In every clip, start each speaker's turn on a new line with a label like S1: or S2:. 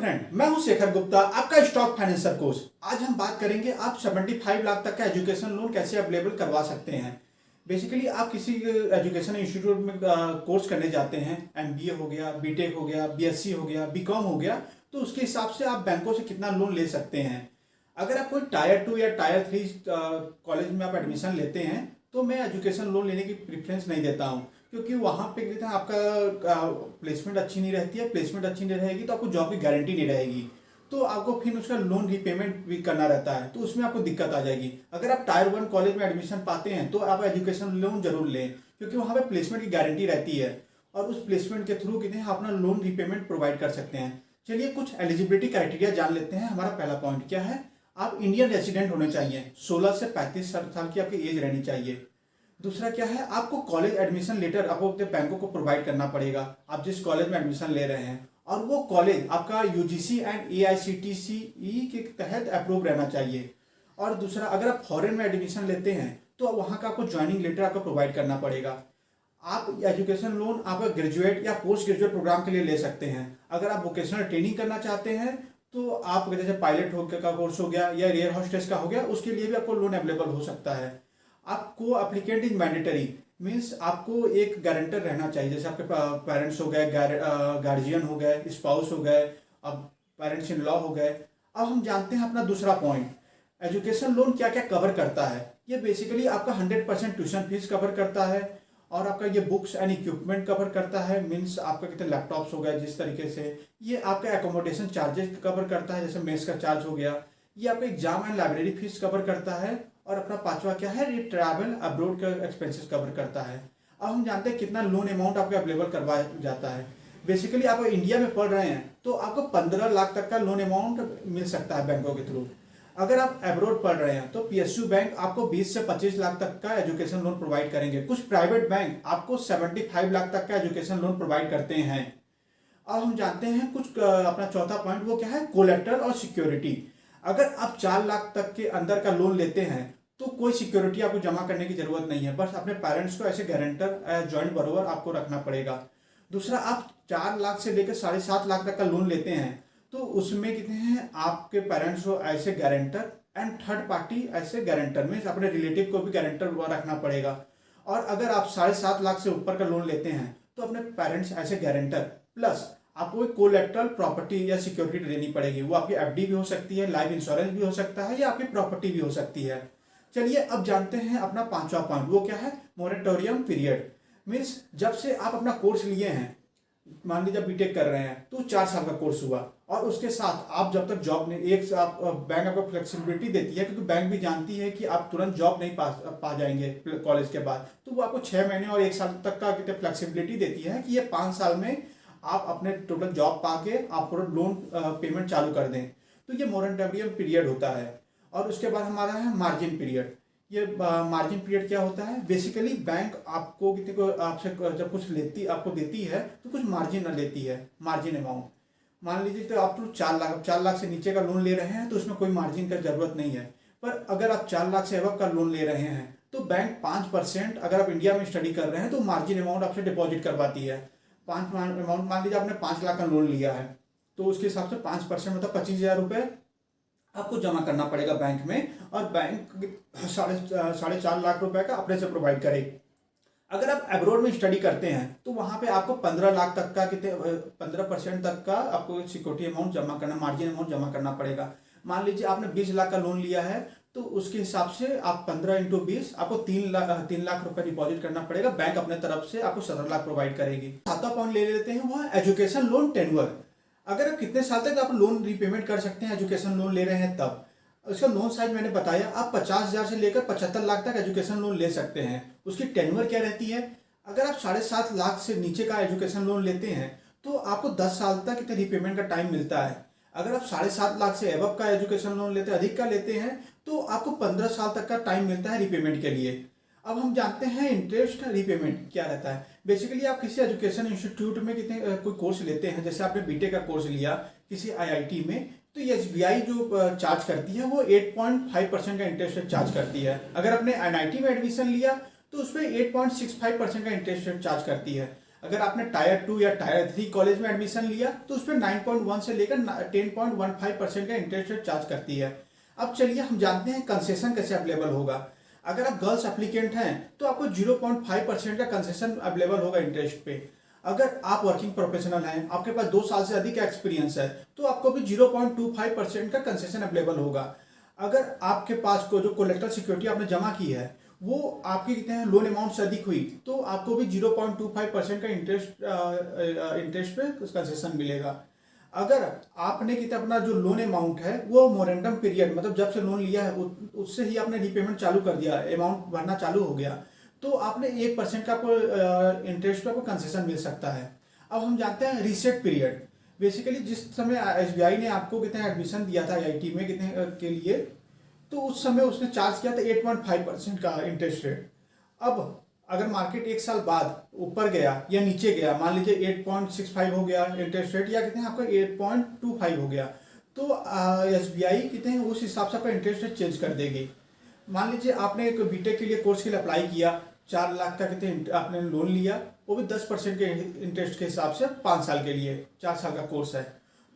S1: Friend, मैं हूं शेखर गुप्ता, आपका स्टॉक फाइनेंसर कोच। आज हम बात करेंगे आप 75 लाख तक का एजुकेशन लोन कैसे अवेलेबल करवा सकते हैं। बेसिकली आप किसी एजुकेशन इंस्टीट्यूट में कोर्स करने जाते हैं, एमबीए हो गया, बीटेक हो गया, बीएससी हो गया, बीकॉम हो गया, तो उसके हिसाब से आप बैंकों से कितना लोन ले सकते हैं। अगर आप कोई टायर 2 या टायर 3 कॉलेज में आप एडमिशन लेते हैं तो मैं एजुकेशन लोन लेने की प्रेफरेंस नहीं देता हूँ, क्योंकि वहाँ पे कहते हैं आपका प्लेसमेंट अच्छी नहीं रहती है। प्लेसमेंट अच्छी नहीं रहेगी तो आपको जॉब की गारंटी नहीं रहेगी, तो आपको फिर उसका लोन रीपेमेंट भी करना रहता है, तो उसमें आपको दिक्कत आ जाएगी। अगर आप टायर 1 कॉलेज में एडमिशन पाते हैं तो आप एजुकेशन लोन जरूर लें, क्योंकि वहाँ पे प्लेसमेंट की गारंटी रहती है और उस प्लेसमेंट के थ्रू कितने अपना लोन रीपेमेंट प्रोवाइड कर सकते हैं। चलिए कुछ एलिजिबिलिटी क्राइटेरिया जान लेते हैं। हमारा पहला पॉइंट क्या है, आप इंडियन रेसिडेंट होने चाहिए, 16 से 35 साल की आपकी एज रहनी चाहिए। दूसरा क्या है, आपको कॉलेज एडमिशन लेटर आपको अपने बैंकों को प्रोवाइड करना पड़ेगा, आप जिस कॉलेज में एडमिशन ले रहे हैं, और वो कॉलेज आपका यूजीसी एंड एआईसीटीई के तहत अप्रूव रहना चाहिए। और दूसरा, अगर आप फॉरेन में एडमिशन लेते हैं तो वहाँ का आपको ज्वाइनिंग लेटर आपको प्रोवाइड करना पड़ेगा। आप एजुकेशन लोन आप ग्रेजुएट या पोस्ट ग्रेजुएट प्रोग्राम के लिए ले सकते हैं। अगर आप वोकेशनल ट्रेनिंग करना चाहते हैं तो आप जैसे पायलट का कोर्स हो गया या एयर होस्टेस का हो गया, उसके लिए भी आपको लोन अवेलेबल हो सकता है। आपको एप्लीकेंट इज मैंडेटरी, मीन्स आपको एक गारंटर रहना चाहिए, जैसे आपके पेरेंट्स हो गए, गार्जियन हो गए, स्पाउस हो गए, अब पेरेंट्स इन लॉ हो गए। अब हम जानते हैं अपना दूसरा पॉइंट, एजुकेशन लोन क्या क्या कवर करता है। ये बेसिकली आपका 100% ट्यूशन फीस कवर करता है, और आपका ये बुक्स एंड इक्विपमेंट कवर करता है, मीन्स आपका कितने लैपटॉप्स हो गए जिस तरीके से। ये आपका एकोमोडेशन चार्जेस कवर करता है, जैसे मेस का चार्ज हो गया। ये आपका exam and library fees cover करता है। और अपना पांचवा क्या है, ये ट्रैवल अब्रोड का एक्सपेंसेस कवर करता है। अब हम जानते हैं कितना लोन अमाउंट आपको अवेलेबल करवाया जाता है। बेसिकली आप इंडिया में पढ़ रहे हैं तो आपको 15 लाख तक का लोन अमाउंट मिल सकता है बैंकों के थ्रू। अगर आप अब्रोड पढ़ रहे हैं तो पीएसयू बैंक आपको 20 से 25 लाख तक का एजुकेशन लोन प्रोवाइड करेंगे। कुछ प्राइवेट बैंक आपको 75 लाख तक का एजुकेशन लोन प्रोवाइड करते हैं। अब हम जानते हैं कुछ अपना चौथा पॉइंट, वो क्या है, कोलेटरल और सिक्योरिटी। अगर आप 4 लाख तक के अंदर का लोन लेते हैं तो कोई सिक्योरिटी आपको जमा करने की जरूरत नहीं है, बस अपने पेरेंट्स को ऐसे गारंटर जॉइंट बरोबर आपको रखना पड़ेगा। दूसरा, आप 4 लाख से लेकर 7.5 लाख तक का लोन लेते हैं तो उसमें कितने हैं, आपके पेरेंट्स को ऐसे गारंटर एंड थर्ड पार्टी ऐसे गारंटर में अपने रिलेटिव को भी गारंटर रखना पड़ेगा। और अगर आप 7.5 लाख से ऊपर का लोन लेते हैं तो अपने पेरेंट्स ऐसे गारंटर प्लस आपको एक कोलेटरल प्रॉपर्टी या सिक्योरिटी देनी पड़ेगी। वो आपकी एफडी भी हो सकती है, लाइफ इंश्योरेंस भी हो सकता है, या आपकी प्रॉपर्टी भी हो सकती है। चलिए अब जानते हैं अपना पांचवा पॉइंट, वो क्या है, मोरेटोरियम पीरियड। मीन्स जब से आप अपना कोर्स लिए हैं, मान लीजिए बीटेक कर रहे हैं तो 4 साल का कोर्स हुआ, और उसके साथ आप जब तक जॉब नहीं, एक आप बैंक आपको फ्लेक्सिबिलिटी देती है, क्योंकि बैंक भी जानती है कि आप तुरंत जॉब नहीं पा जाएंगे कॉलेज के बाद, तो वो आपको 6 महीने और 1 साल तक का कितने फ्लेक्सिबिलिटी देती है कि ये 5 साल में आप अपने टोटल जॉब पाके आप पूरा लोन पेमेंट चालू कर दें। तो ये मोरेटोरियम पीरियड होता है। और उसके बाद हमारा है मार्जिन पीरियड। ये मार्जिन पीरियड क्या होता है, बेसिकली बैंक आपको कितने को आपसे जब कुछ लेती आपको देती है तो कुछ मार्जिन लेती है, मार्जिन अमाउंट। मान लीजिए तो आप तो 4 लाख से नीचे का लोन ले रहे हैं तो उसमें कोई मार्जिन का जरूरत नहीं है। पर अगर आप 4 लाख से अबव का लोन ले रहे हैं तो बैंक 5%, अगर आप इंडिया में स्टडी कर रहे हैं तो मार्जिन अमाउंट आपसे डिपॉजिट करवाती है। 5 अमाउंट, मान लीजिए आपने 5 लाख का लोन लिया है तो उसके हिसाब से 5% मतलब 25,000 रुपये आपको जमा करना पड़ेगा बैंक में, और बैंक 4.5 लाख रुपए का अपने से प्रोवाइड करेगी। अगर आप अब्रोड में स्टडी करते हैं तो वहां पे आपको 15 लाख तक का कितने 15% तक का आपको सिक्योरिटी अमाउंट जमा करना, मार्जिन अमाउंट जमा करना पड़ेगा। मान लीजिए आपने 20 लाख का लोन लिया है तो उसके हिसाब से आप 15 × 20 आपको 3 लाख रुपए डिपॉजिट करना पड़ेगा। बैंक अपने तरफ से आपको 17 लाख प्रोवाइड करेगी। सातवां पॉइंट ले लेते हैं, वो है एजुकेशन लोन टेन्योर। अगर आप कितने साल तक आप लोन रीपेमेंट कर सकते हैं, एजुकेशन लोन ले रहे हैं तब। उसका लोन साइज मैंने बताया, आप 50,000 से लेकर 75 लाख तक एजुकेशन लोन ले सकते हैं। उसकी टेन्योर क्या रहती है, अगर आप 7.5 लाख से नीचे का एजुकेशन लोन लेते हैं तो आपको 10 साल तक इतने रीपेमेंट का टाइम मिलता है। अगर आप 7.5 लाख से एबव का एजुकेशन लोन लेते हैं, अधिक का लेते हैं, तो आपको 15 साल तक का टाइम मिलता है रीपेमेंट के लिए। अब हम जानते हैं इंटरेस्ट रिपेमेंट क्या रहता है। बेसिकली आप किसी एजुकेशन इंस्टीट्यूट में कितने कोई कोर्स लेते हैं, जैसे आपने बीटेक का कोर्स लिया किसी आईआईटी में, तो ये एसबीआई जो चार्ज करती है वो 8.5% का इंटरेस्ट रेट चार्ज करती है। अगर आपने एनआईटी में एडमिशन लिया तो उस पर 8.65% का इंटरेस्ट रेट चार्ज करती है। अगर आपने टायर 2 या टायर 3 कॉलेज में एडमिशन लिया तो उस पर 9.1 से लेकर 10.15% का इंटरेस्ट रेट चार्ज करती है। अब चलिए हम जानते हैं कंसेशन कैसे अवेलेबल होगा। अगर आप गर्ल्स एप्लीकेंट हैं तो आपको 0.5% का कंसेशन अवेलेबल होगा इंटरेस्ट पे। अगर आप वर्किंग प्रोफेशनल हैं, आपके पास 2 साल से अधिक एक्सपीरियंस है, तो आपको भी 0.25% का कंसेशन अवेलेबल होगा। अगर आपके पास को जो कोलेक्टर सिक्योरिटी आपने जमा की है वो आपके कितने हैं लोन अमाउंट से अधिक हुई तो आपको भी 0.25% का इंटरेस्ट पे कंसेशन मिलेगा। अगर आपने कितना अपना जो लोन अमाउंट है वो मोरेंडम पीरियड मतलब जब से लोन लिया है उससे ही आपने रीपेमेंट चालू कर दिया, अमाउंट भरना चालू हो गया, तो आपने 1% का आपको इंटरेस्ट पे आपको कंसेशन मिल सकता है। अब हम जानते हैं रीसेट पीरियड। बेसिकली जिस समय एसबीआई ने आपको कितने एडमिशन दिया था आईआईटी में कितने के लिए, तो उस समय उसने चार्ज किया था 8.5% का इंटरेस्ट रेट। अब अगर मार्केट 1 साल बाद ऊपर गया या नीचे गया, मान लीजिए 8.65 हो गया इंटरेस्ट रेट या कितने आपका 8.25 हो गया, तो एसबीआई कितने हैं उस हिसाब से आपका इंटरेस्ट रेट चेंज कर देगी। मान लीजिए आपने एक बीटेक के लिए कोर्स के लिए अप्लाई किया, 4 लाख का कितने आपने लोन लिया, वो भी 10% के इंटरेस्ट के हिसाब से 5 साल के लिए, 4 साल का कोर्स है,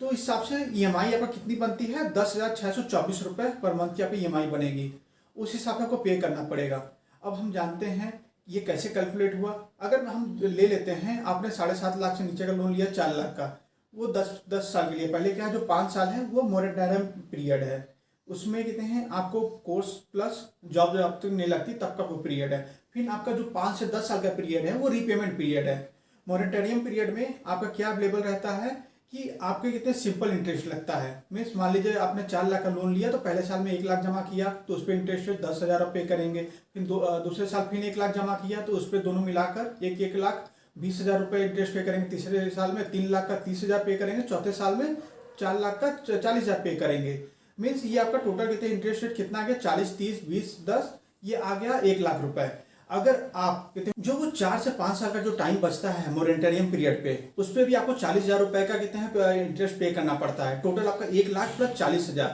S1: तो इस हिसाब से ईएमआई आपका कितनी बनती है 10,624 रुपये पर मंथ की आपकी ईएमआई बनेगी। उस हिसाब से आपको पे करना पड़ेगा। अब हम जानते हैं ये कैसे कैलकुलेट हुआ। अगर हम ले लेते हैं आपने 7.5 लाख से नीचे का लोन लिया 4 लाख का, वो 10 साल के लिए, पहले क्या है जो 5 साल है वो मोरेटोरियम पीरियड है, उसमें कितने हैं आपको कोर्स प्लस जॉब जब तक नहीं लगती तब का वो पीरियड है। फिर आपका जो 5 से 10 साल का पीरियड है वो रीपेमेंट पीरियड है। मोरेटोरियम पीरियड में आपका क्या अवेलेबल रहता है कि आपके कितने सिंपल इंटरेस्ट लगता है। मीन्स मान लीजिए आपने 4 लाख का लोन लिया तो पहले साल में 1 लाख जमा किया तो उस पर इंटरेस्ट रेट 10,000 पे करेंगे, फिर दूसरे साल फिर 1 लाख जमा किया तो उस पर दोनों मिलाकर 1,20,000 रुपये इंटरेस्ट पे करेंगे, तीसरे साल में 3 लाख का 30,000 पे करेंगे, चौथे साल में 4 लाख का 40,000 पे करेंगे। मीन्स ये आपका टोटल कितने इंटरेस्ट रेट कितना आ गया 40, 30, 20, 10, ये आ गया 1 लाख रुपए। अगर आप जो वो 4 से 5 साल का जो टाइम बचता है मोरेटोरियम पीरियड पे, उस पर भी आपको 40,000 रुपए का कितने हैं इंटरेस्ट पे करना पड़ता है। टोटल आपका 1 लाख प्लस 40,000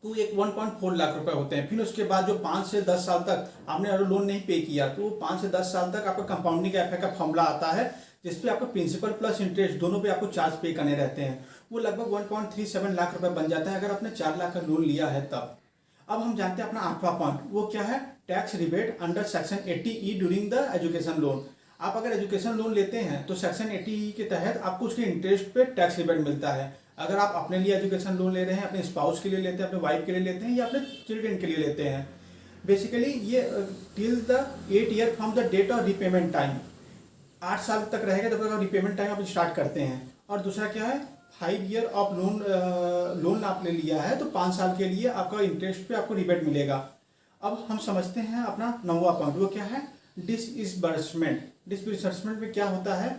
S1: तो 1.4 लाख रुपए होते हैं। फिर उसके बाद जो 5 से 10 साल तक आपने लोन नहीं पे किया तो 5 से 10 साल तक आपका कंपाउंडिंग इफेक्ट का फॉर्मूला आता है जिसपे आपको प्रिंसिपल प्लस इंटरेस्ट दोनों पे आपको चार्ज पे करने रहते हैं। वो लगभग 1.37 लाख रुपए बन जाता है अगर आपने 4 लाख का लोन लिया है तब। अब हम जानते हैं अपना 8वां पॉइंट, वो क्या है tax rebate under section 80E during the education loan. आप अगर एजुकेशन लोन लेते हैं तो सेक्शन 80E के तहत आपको उसके इंटरेस्ट पे टैक्स रिबेट मिलता है। अगर आप अपने लिए एजुकेशन लोन ले रहे हैं, अपने स्पाउस के लिए लेते हैं, अपने वाइफ के लिए लेते हैं या अपने चिल्ड्रन के लिए लेते हैं, बेसिकली ये till the 8 year from the date of repayment time, 8 साल तक रहेगा जब तक रिपेमेंट टाइम आप स्टार्ट करते हैं। और दूसरा क्या है 5 ईयर ऑफ लोन आपने लिया है तो 5 साल के लिए आपका इंटरेस्ट पे आपको रिबेट मिलेगा। अब हम समझते हैं अपना 9वां पॉइंट, वो क्या है डिसबर्समेंट। डिसबर्समेंट में क्या होता है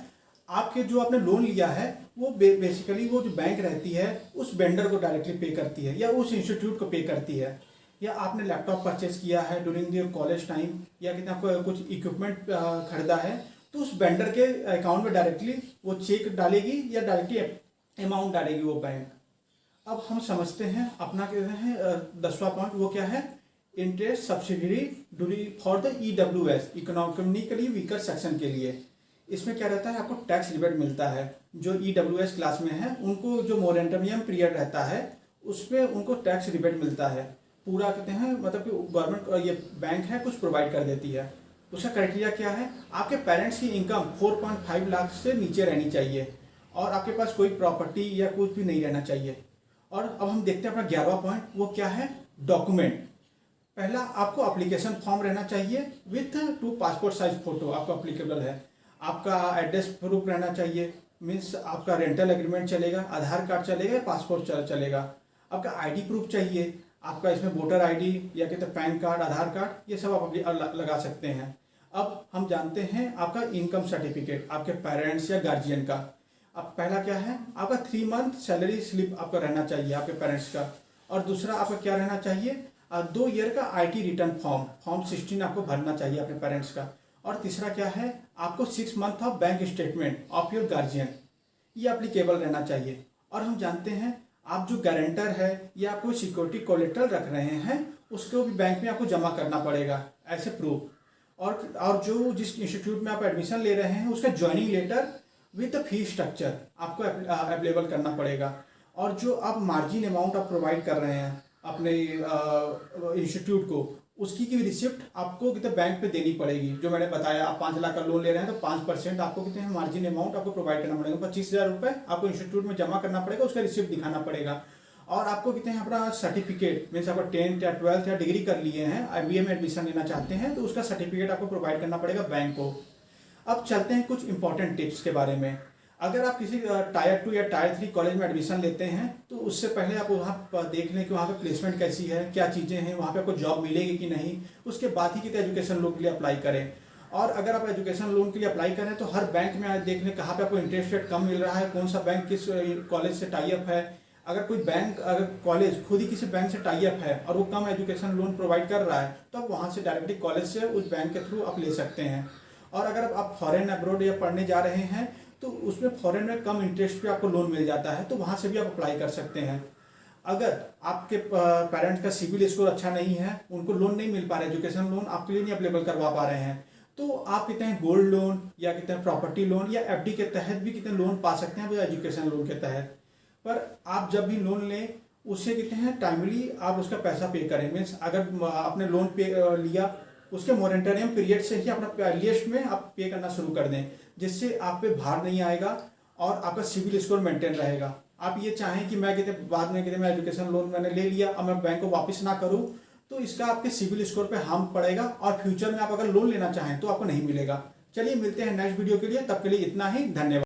S1: आपके जो आपने लोन लिया है वो बेसिकली वो जो बैंक रहती है उस वेंडर को डायरेक्टली पे करती है या उस इंस्टीट्यूट को पे करती है, या आपने लैपटॉप परचेज किया है ड्यूरिंग योर कॉलेज टाइम या कितना आपको कुछ इक्विपमेंट खरीदा है तो उस वेंडर के अकाउंट में डायरेक्टली वो चेक डालेगी या डायरेक्टली अमाउंट डालेगी वो बैंक। अब हम समझते हैं अपना कहते हैं 10वां पॉइंट, वो क्या है interest subsidy for the EWS economically weaker section के लिए। इसमें क्या रहता है आपको टैक्स रिबेट मिलता है। जो EWS क्लास में है उनको जो मोरेटोरियम पीरियड रहता है उसमें उनको टैक्स रिबेट मिलता है पूरा कहते हैं, मतलब कि गवर्नमेंट ये बैंक है कुछ प्रोवाइड कर देती है। उसका क्राइटेरिया क्या है आपके पेरेंट्स की इनकम 4.5 लाख से नीचे रहनी चाहिए और आपके पास कोई प्रॉपर्टी या कुछ भी नहीं रहना चाहिए। और अब हम देखते हैं अपना 11वां पॉइंट, वो क्या है डॉक्यूमेंट। पहला आपको एप्लीकेशन फॉर्म रहना चाहिए विथ 2 पासपोर्ट साइज फोटो आपको अप्लीकेबल है। आपका एड्रेस प्रूफ रहना चाहिए, मीन्स आपका रेंटल एग्रीमेंट चलेगा, आधार कार्ड चलेगा, पासपोर्ट चलेगा। आपका आईडी प्रूफ चाहिए, आपका इसमें वोटर आईडी या कहते हैं पैन कार्ड, आधार कार्ड, ये सब आप लगा सकते हैं। अब हम जानते हैं आपका इनकम सर्टिफिकेट आपके पेरेंट्स या गार्जियन का। अब पहला क्या है आपका 3 मंथ सैलरी स्लिप आपका रहना चाहिए आपके पेरेंट्स का। और दूसरा आपका क्या रहना चाहिए 2 ईयर का IT रिटर्न फॉर्म 16 आपको भरना चाहिए अपने पेरेंट्स का। और तीसरा क्या है आपको 6 month of bank statement of your guardian, ये एप्लीकेबल रहना चाहिए। और हम जानते हैं आप जो गारंटर है या आप कोई सिक्योरिटी कोलेटरल रख रहे हैं उसको भी बैंक में आपको जमा करना पड़ेगा ऐसे प्रूफ। और जो जिस इंस्टीट्यूट में आप एडमिशन ले रहे हैं उसका joining letter with the fee structure आपको अवेलेबल करना पड़ेगा। और जो आप मार्जिन अमाउंट आप प्रोवाइड कर रहे हैं अपने इंस्टीट्यूट को, उसकी की रिसिप्ट आपको कितने बैंक पे देनी पड़ेगी। जो मैंने बताया, आप 5 लाख का लोन ले रहे हैं तो 5% आपको कितने मार्जिन अमाउंट आपको प्रोवाइड करना पड़ेगा। 25,000 रुपये आपको इंस्टीट्यूट में जमा करना पड़ेगा, उसका रिसिप्ट दिखाना पड़ेगा। और आपको कितने अपना सर्टिफिकेट, मीन्स आपका 10th या 12th या डिग्री कर लिए हैं, IBA में एडमिशन लेना चाहते हैं, तो उसका सर्टिफिकेट आपको प्रोवाइड करना पड़ेगा बैंक को। अब चलते हैं कुछ इंपॉर्टेंट टिप्स के बारे में। अगर आप किसी टायर 2 या टायर 3 कॉलेज में एडमिशन लेते हैं तो उससे पहले आप वहाँ पर देख लें कि वहाँ पे प्लेसमेंट कैसी है, क्या चीज़ें हैं, वहाँ पे आपको जॉब मिलेगी कि नहीं। उसके बाद ही कितने एजुकेशन लोन के लिए अप्लाई करें। और अगर आप एजुकेशन लोन के लिए अप्लाई करें तो हर बैंक में देख लें कहाँ पे आपको इंटरेस्ट रेट कम मिल रहा है, कौन सा बैंक किस कॉलेज से टाई अप है। अगर कोई बैंक, अगर कॉलेज खुद ही किसी बैंक से टाई अप है और वो कम एजुकेशन लोन प्रोवाइड कर रहा है तो आप वहाँ से डायरेक्टली कॉलेज से उस बैंक के थ्रू आप ले सकते हैं। और अगर आप फॉरेन अब्रॉड या पढ़ने जा रहे हैं तो उसमें फॉरेन में कम इंटरेस्ट पे आपको लोन मिल जाता है, तो वहाँ से भी आप अप्लाई कर सकते हैं। अगर आपके पेरेंट्स का सिविल स्कोर अच्छा नहीं है, उनको लोन नहीं मिल पा रहा है, एजुकेशन लोन आपके लिए नहीं अवेलेबल करवा पा रहे हैं, तो आप कितने गोल्ड लोन या कितने प्रॉपर्टी लोन या FD के तहत भी कितने लोन पा सकते हैं, वो एजुकेशन लोन के तहत। पर आप जब भी लोन लें उससे कितने हैं टाइमली आप उसका पैसा पे करें। मीन्स अगर आपने लोन पे लिया उसके मोरेटोरियम पीरियड से ही अपना अर्लीस्ट में आप पे करना शुरू कर दें, जिससे आप पे भार नहीं आएगा और आपका सिविल स्कोर मेंटेन रहेगा। आप ये चाहें कि मैं कितने बाद में कितने मैं एजुकेशन लोन मैंने ले लिया और मैं बैंक को वापस ना करूं, तो इसका आपके सिविल स्कोर पे हार्म पड़ेगा और फ्यूचर में आप अगर लोन लेना चाहें तो आपको नहीं मिलेगा। चलिए मिलते हैं नेक्स्ट वीडियो के लिए, तब के लिए इतना ही, धन्यवाद।